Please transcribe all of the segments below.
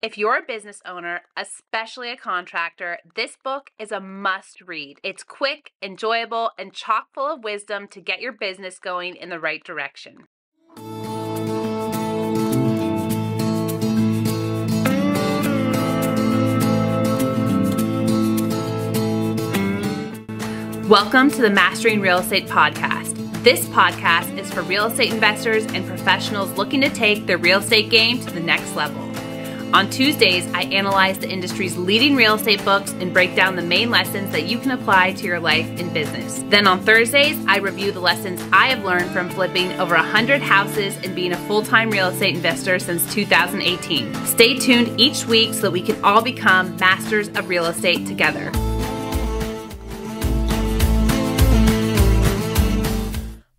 If you're a business owner, especially a contractor, this book is a must read. It's quick, enjoyable, and chock full of wisdom to get your business going in the right direction. Welcome to the Mastering Real Estate podcast. This podcast is for real estate investors and professionals looking to take their real estate game to the next level. On Tuesdays, I analyze the industry's leading real estate books and break down the main lessons that you can apply to your life and business. Then on Thursdays, I review the lessons I have learned from flipping over 100 houses and being a full-time real estate investor since 2018. Stay tuned each week so that we can all become masters of real estate together.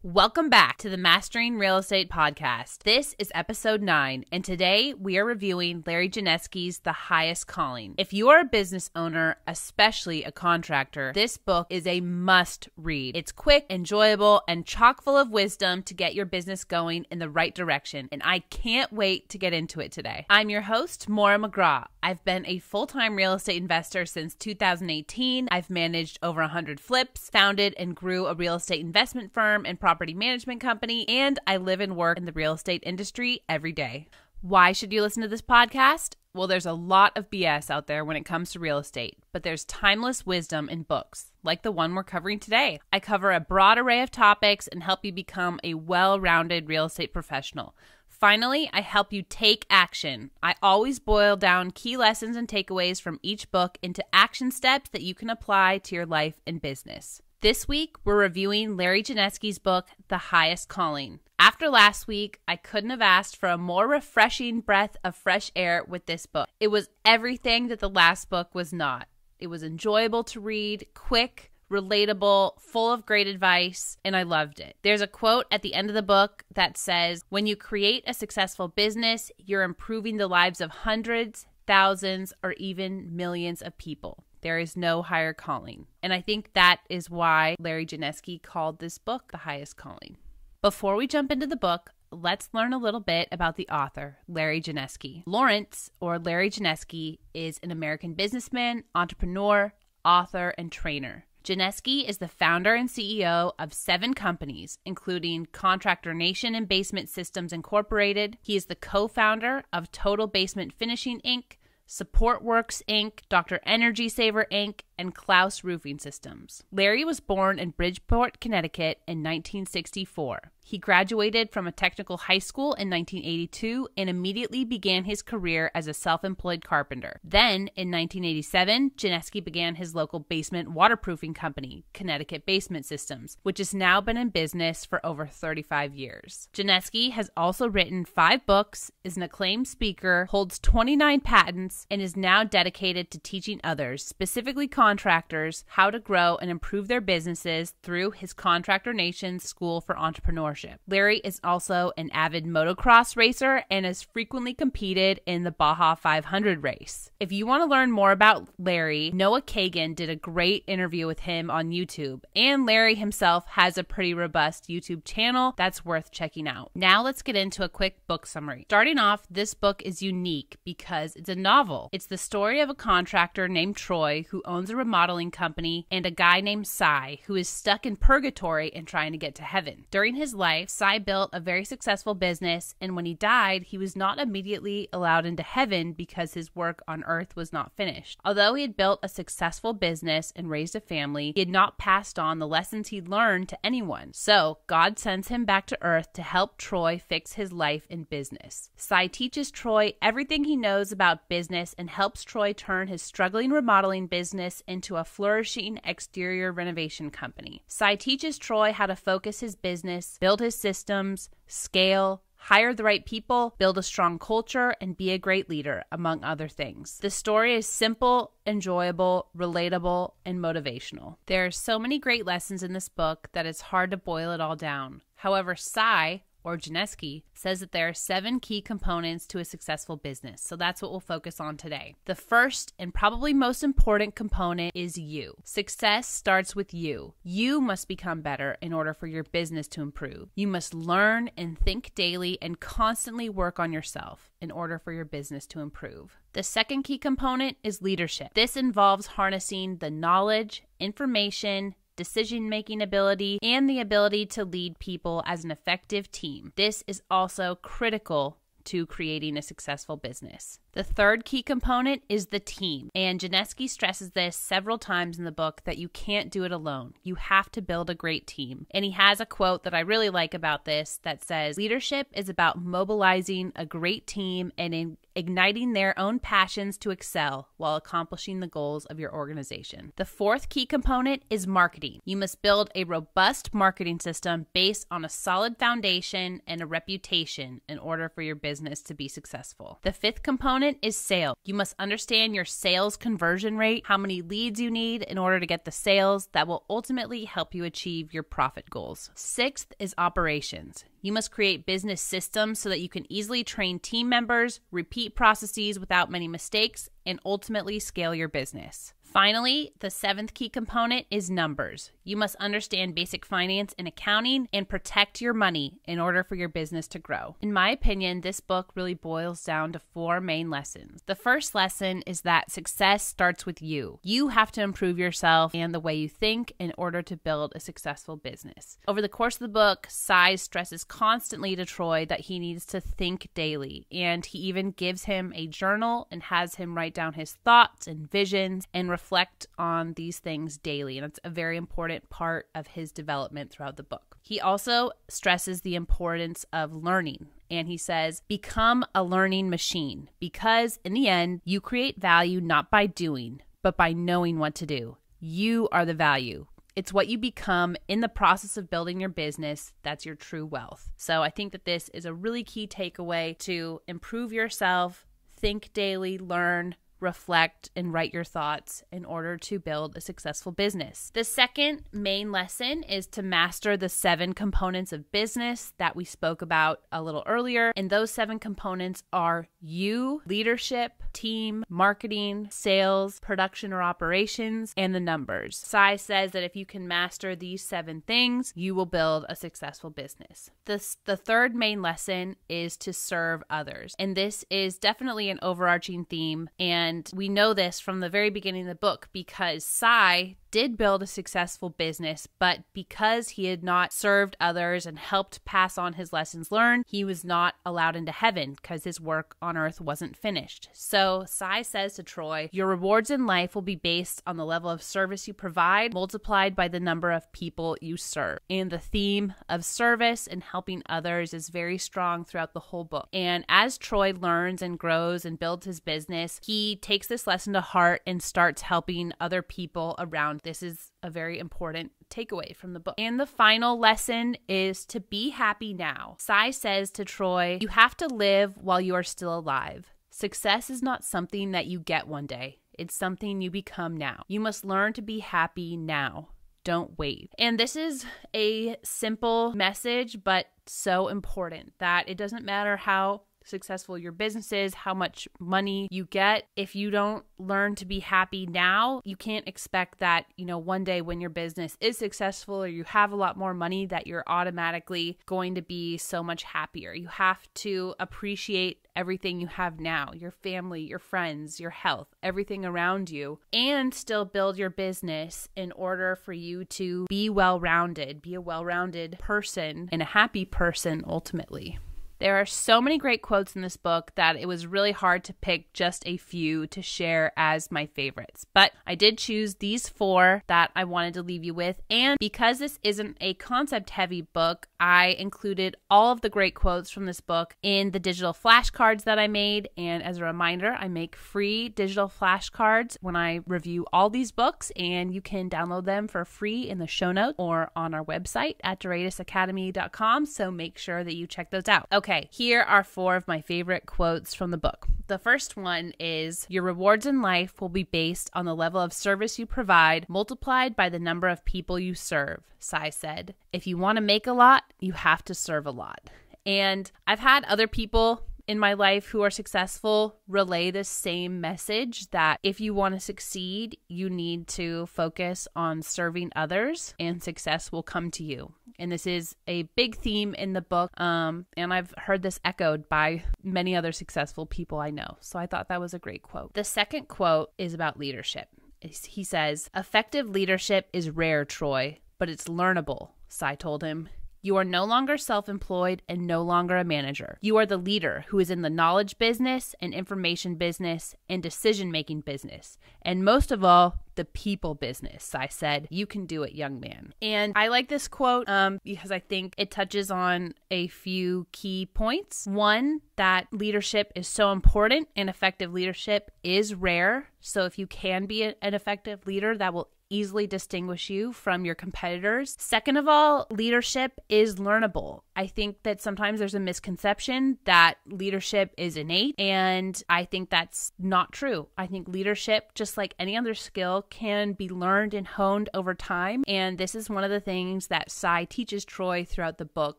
Welcome back to the Mastering Real Estate podcast. This is episode 9, and today we are reviewing Larry Janesky's The Highest Calling. If you are a business owner, especially a contractor, this book is a must read. It's quick, enjoyable, and chock full of wisdom to get your business going in the right direction, and I can't wait to get into it today. I'm your host, Maura. I've been a full-time real estate investor since 2018. I've managed over 100 flips, founded and grew a real estate investment firm and property management company, and I live and work in the real estate industry every day. Why should you listen to this podcast? Well, there's a lot of BS out there when it comes to real estate, but there's timeless wisdom in books, like the one we're covering today. I cover a broad array of topics and help you become a well-rounded real estate professional. Finally, I help you take action. I always boil down key lessons and takeaways from each book into action steps that you can apply to your life and business. This week, we're reviewing Larry Janesky's book, The Highest Calling. After last week, I couldn't have asked for a more refreshing breath of fresh air with this book. It was everything that the last book was not. It was enjoyable to read, quick, relatable, full of great advice, and I loved it. There's a quote at the end of the book that says, "When you create a successful business, you're improving the lives of hundreds, thousands, or even millions of people. There is no higher calling." And I think that is why Larry Janesky called this book The Highest Calling. Before we jump into the book, let's learn a little bit about the author, Larry Janesky. Lawrence, or Larry Janesky, is an American businessman, entrepreneur, author, and trainer. Janesky is the founder and CEO of 7 companies, including Contractor Nation and Basement Systems Incorporated. He is the co-founder of Total Basement Finishing, Inc., SupportWorks, Inc., Dr. Energy Saver, Inc., and Klaus Roofing Systems. Larry was born in Bridgeport, Connecticut in 1964. He graduated from a technical high school in 1982 and immediately began his career as a self-employed carpenter. Then, in 1987, Janesky began his local basement waterproofing company, Connecticut Basement Systems, which has now been in business for over 35 years. Janesky has also written 5 books, is an acclaimed speaker, holds 29 patents, and is now dedicated to teaching others, specifically contractors, how to grow and improve their businesses through his Contractor Nation School for Entrepreneurship. Larry is also an avid motocross racer and has frequently competed in the Baja 500 race. If you want to learn more about Larry, Noah Kagan did a great interview with him on YouTube, and Larry himself has a pretty robust YouTube channel that's worth checking out. Now let's get into a quick book summary. Starting off, this book is unique because it's a novel. It's the story of a contractor named Troy who owns a remodeling company and a guy named Cy who is stuck in purgatory and trying to get to heaven. During his life, Cy built a very successful business, and when he died, he was not immediately allowed into heaven because his work on earth was not finished. Although he had built a successful business and raised a family, he had not passed on the lessons he'd learned to anyone. So God sends him back to earth to help Troy fix his life and business. Cy teaches Troy everything he knows about business and helps Troy turn his struggling remodeling business into a flourishing exterior renovation company. Cy teaches Troy how to focus his business, build his systems, scale, hire the right people, build a strong culture, and be a great leader, among other things. The story is simple, enjoyable, relatable, and motivational. There are so many great lessons in this book that it's hard to boil it all down. However, Cy, or Janesky, says that there are 7 key components to a successful business. So that's what we'll focus on today. The first and probably most important component is you. Success starts with you. You must become better in order for your business to improve. You must learn and think daily and constantly work on yourself in order for your business to improve. The second key component is leadership. This involves harnessing the knowledge, information, decision-making ability, and the ability to lead people as an effective team. This is also critical to creating a successful business. The third key component is the team. And Janesky stresses this several times in the book that you can't do it alone. You have to build a great team. And he has a quote that I really like about this that says, "Leadership is about mobilizing a great team and igniting their own passions to excel while accomplishing the goals of your organization." The fourth key component is marketing. You must build a robust marketing system based on a solid foundation and a reputation in order for your business to be successful. The fifth component is sales. You must understand your sales conversion rate, how many leads you need in order to get the sales that will ultimately help you achieve your profit goals. Sixth is operations. You must create business systems so that you can easily train team members, repeat processes without many mistakes, and ultimately scale your business. Finally, the seventh key component is numbers. You must understand basic finance and accounting and protect your money in order for your business to grow. In my opinion, this book really boils down to 4 main lessons. The first lesson is that success starts with you. You have to improve yourself and the way you think in order to build a successful business. Over the course of the book, Cy stresses constantly to Troy that he needs to think daily, and he even gives him a journal and has him write down his thoughts and visions and reflect on these things daily, and it's a very important part of his development throughout the book. He also stresses the importance of learning, and he says, become a learning machine, because in the end, you create value not by doing, but by knowing what to do. You are the value. It's what you become in the process of building your business that's your true wealth. So I think that this is a really key takeaway to improve yourself, think daily, learn, reflect, and write your thoughts in order to build a successful business. The second main lesson is to master the 7 components of business that we spoke about a little earlier. And those 7 components are you, leadership, team, marketing, sales, production or operations, and the numbers. Cy says that if you can master these 7 things, you will build a successful business. The third main lesson is to serve others. And this is definitely an overarching theme, and we know this from the very beginning of the book because Cy did build a successful business, but because he had not served others and helped pass on his lessons learned, he was not allowed into heaven because his work on earth wasn't finished. So Cy says to Troy, your rewards in life will be based on the level of service you provide multiplied by the number of people you serve. And the theme of service and helping others is very strong throughout the whole book. And as Troy learns and grows and builds his business, he takes this lesson to heart and starts helping other people around. This is a very important takeaway from the book. And the final lesson is to be happy now. Cy says to Troy, you have to live while you are still alive. Success is not something that you get one day. It's something you become now. You must learn to be happy now. Don't wait. And this is a simple message, but so important that it doesn't matter how successful your business is, how much money you get. If you don't learn to be happy now, you can't expect that, one day when your business is successful or you have a lot more money that you're automatically going to be so much happier. You have to appreciate everything you have now, your family, your friends, your health, everything around you, and still build your business in order for you to be well-rounded, be a well-rounded person and a happy person ultimately. There are so many great quotes in this book that it was really hard to pick just a few to share as my favorites. But I did choose these 4 that I wanted to leave you with. And because this isn't a concept-heavy book, I included all of the great quotes from this book in the digital flashcards that I made. And as a reminder, I make free digital flashcards when I review all these books, and you can download them for free in the show notes or on our website at duratusacademy.com. So make sure that you check those out. Okay, here are 4 of my favorite quotes from the book. The first one is, your rewards in life will be based on the level of service you provide multiplied by the number of people you serve, Cy said. If you want to make a lot, you have to serve a lot. And I've had other people in my life who are successful relay the same message, that if you want to succeed, you need to focus on serving others and success will come to you. And this is a big theme in the book. And I've heard this echoed by many other successful people I know. So I thought that was a great quote. The second quote is about leadership. He says, "Effective leadership is rare, Troy, but it's learnable," Cy told him. "You are no longer self-employed and no longer a manager. You are the leader who is in the knowledge business and information business and decision-making business. And most of all, the people business," I said. "You can do it, young man." And I like this quote because I think it touches on a few key points. One, that leadership is so important and effective leadership is rare. So if you can be an effective leader, that will easily distinguish you from your competitors. Second of all, leadership is learnable. I think that sometimes there's a misconception that leadership is innate, and I think that's not true. I think leadership, just like any other skill, can be learned and honed over time, and this is one of the things that Cy teaches Troy throughout the book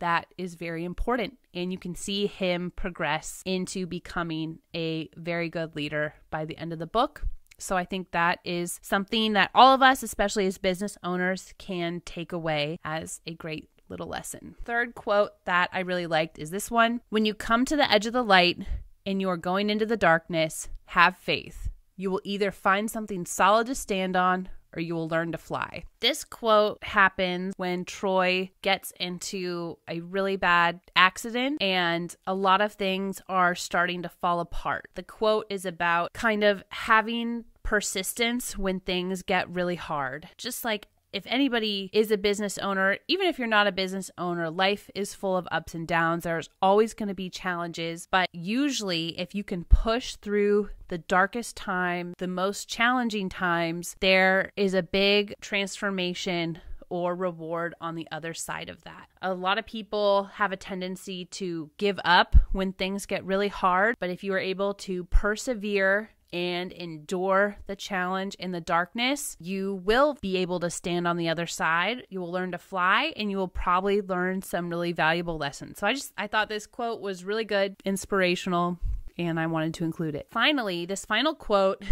that is very important, and you can see him progress into becoming a very good leader by the end of the book. So I think that is something that all of us, especially as business owners, can take away as a great little lesson. Third quote that I really liked is this one. "When you come to the edge of the light and you are going into the darkness, have faith. You will either find something solid to stand on or you will learn to fly." This quote happens when Troy gets into a really bad accident and a lot of things are starting to fall apart. The quote is about kind of having persistence when things get really hard. Just like if anybody is a business owner, even if you're not a business owner, life is full of ups and downs. There's always going to be challenges, but usually if you can push through the darkest time, the most challenging times, there is a big transformation or reward on the other side of that. A lot of people have a tendency to give up when things get really hard, but if you are able to persevere and endure the challenge in the darkness, you will be able to stand on the other side. You will learn to fly and you will probably learn some really valuable lessons. So I thought this quote was really good, inspirational, and I wanted to include it. Finally, this final quote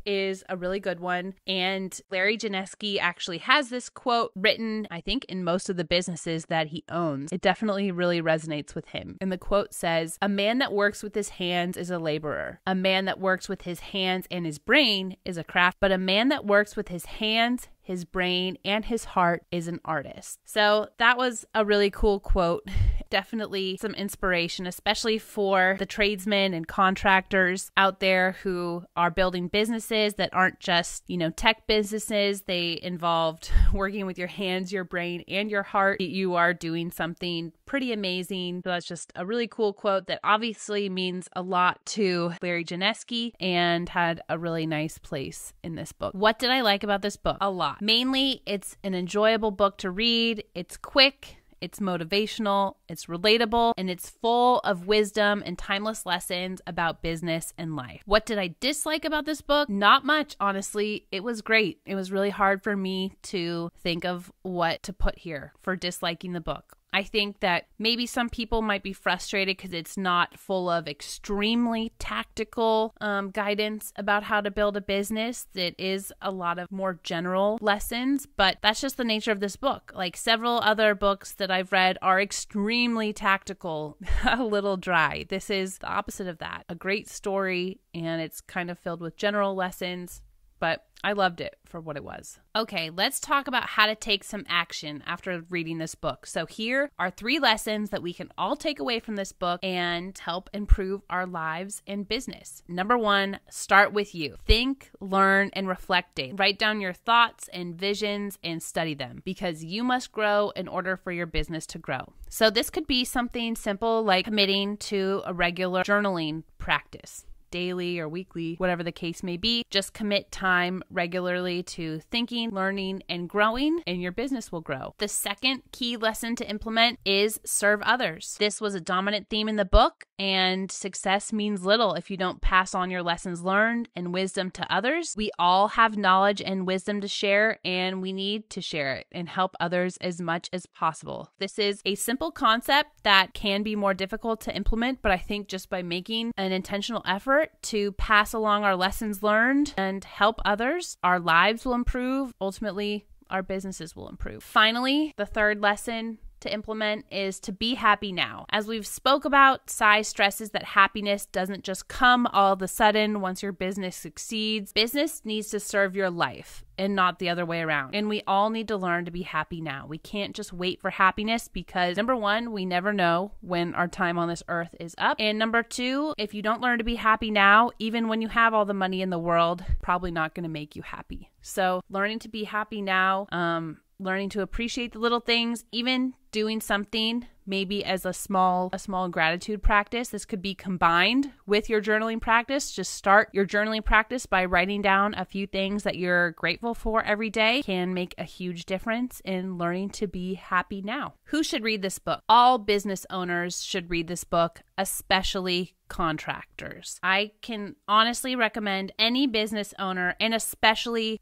is a really good one. And Larry Janesky actually has this quote written, I think, in most of the businesses that he owns. It definitely really resonates with him. And the quote says, "A man that works with his hands is a laborer. A man that works with his hands and his brain is a craft, but a man that works with his hands, his brain, and his heart is an artist." So that was a really cool quote. Definitely some inspiration, especially for the tradesmen and contractors out there who are building businesses that aren't just, tech businesses. They involved working with your hands, your brain, and your heart. You are doing something pretty amazing. So that's just a really cool quote that obviously means a lot to Larry Janesky and had a really nice place in this book. What did I like about this book? A lot. Mainly, it's an enjoyable book to read. It's quick. It's motivational, it's relatable, and it's full of wisdom and timeless lessons about business and life. What did I dislike about this book? Not much, honestly. It was great. It was really hard for me to think of what to put here for disliking the book. I think that maybe some people might be frustrated because it's not full of extremely tactical guidance about how to build a business. It is a lot of more general lessons, but that's just the nature of this book. Like several other books that I've read are extremely tactical, a little dry. This is the opposite of that. A great story, and it's kind of filled with general lessons, but I loved it for what it was. Okay, let's talk about how to take some action after reading this book. So here are 3 lessons that we can all take away from this book and help improve our lives and business. Number 1, start with you. Think, learn, and reflect daily. Write down your thoughts and visions and study them because you must grow in order for your business to grow. So this could be something simple like committing to a regular journaling practice. daily or weekly, whatever the case may be. Just commit time regularly to thinking, learning, and growing, and your business will grow. The second key lesson to implement is serve others. This was a dominant theme in the book, and success means little if you don't pass on your lessons learned and wisdom to others. We all have knowledge and wisdom to share, and we need to share it and help others as much as possible. This is a simple concept that can be more difficult to implement, but I think just by making an intentional effort to pass along our lessons learned and help others, our lives will improve. Ultimately, our businesses will improve. Finally, the third lesson to implement is to be happy now. As we've spoke about, Sai stresses that happiness doesn't just come all of a sudden once your business succeeds. Business needs to serve your life and not the other way around. And we all need to learn to be happy now. We can't just wait for happiness because, number one, we never know when our time on this earth is up. And number two, if you don't learn to be happy now, even when you have all the money in the world, probably not going to make you happy. So learning to be happy now, learning to appreciate the little things, even doing something maybe as a small gratitude practice. This could be combined with your journaling practice. Just start your journaling practice by writing down a few things that you're grateful for every day. Can make a huge difference in learning to be happy now. Who should read this book? All business owners should read this book, especially contractors. I can honestly recommend any business owner, and especially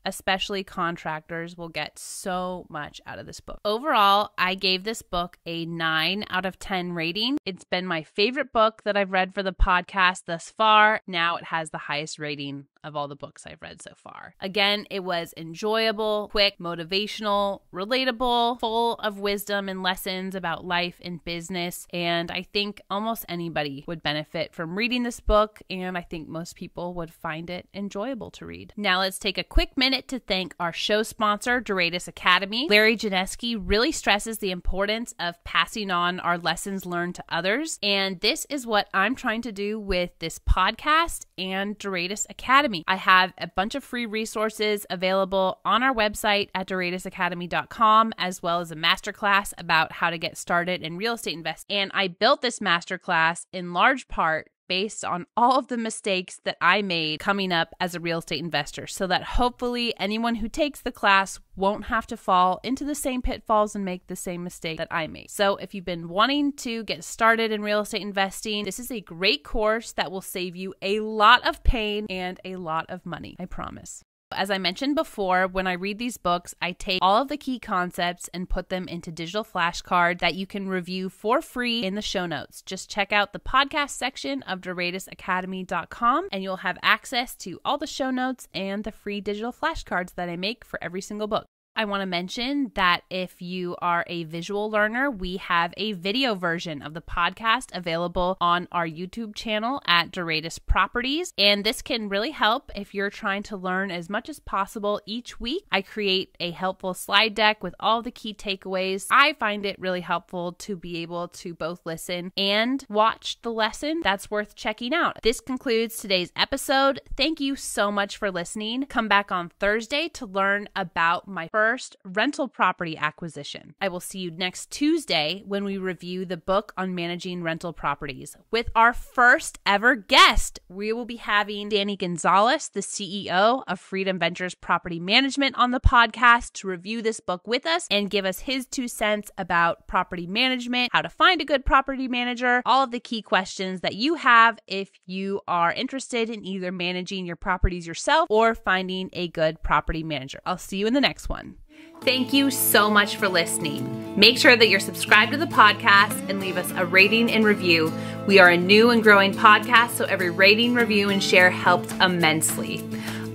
contractors, will get so much out of this book. Overall, I gave this book a 9 out of 10 rating. It's been my favorite book that I've read for the podcast thus far. Now it has the highest rating of all the books I've read so far. Again, it was enjoyable, quick, motivational, relatable, full of wisdom and lessons about life and business. And I think almost anybody would benefit from reading this book, and I think most people would find it enjoyable to read. Now let's take a quick minute to thank our show sponsor, Duratus Academy. Larry Janesky really stresses the importance of passing on our lessons learned to others, and this is what I'm trying to do with this podcast and Duratus Academy. I have a bunch of free resources available on our website at duratusacademy.com, as well as a masterclass about how to get started in real estate investing. And I built this masterclass in large part based on all of the mistakes that I made coming up as a real estate investor, so that hopefully anyone who takes the class won't have to fall into the same pitfalls and make the same mistake that I made. So if you've been wanting to get started in real estate investing, this is a great course that will save you a lot of pain and a lot of money, I promise. As I mentioned before, when I read these books, I take all of the key concepts and put them into digital flashcards that you can review for free in the show notes. Just check out the podcast section of duratusacademy.com and you'll have access to all the show notes and the free digital flashcards that I make for every single book. I want to mention that if you are a visual learner, we have a video version of the podcast available on our YouTube channel at Duratus Properties. And this can really help if you're trying to learn as much as possible each week. I create a helpful slide deck with all the key takeaways. I find it really helpful to be able to both listen and watch the lesson. That's worth checking out. This concludes today's episode. Thank you so much for listening. Come back on Thursday to learn about my first rental property acquisition. I will see you next Tuesday when we review the book on managing rental properties. With our first ever guest, we will be having Danny Gonzalez, the CEO of Freedom Ventures Property Management, on the podcast to review this book with us and give us his 2 cents about property management, how to find a good property manager, all of the key questions that you have if you are interested in either managing your properties yourself or finding a good property manager. I'll see you in the next one. Thank you so much for listening. Make sure that you're subscribed to the podcast and leave us a rating and review. We are a new and growing podcast, so every rating, review, and share helps immensely.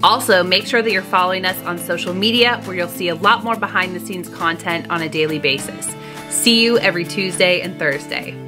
Also, make sure that you're following us on social media, where you'll see a lot more behind the scenes content on a daily basis. See you every Tuesday and Thursday.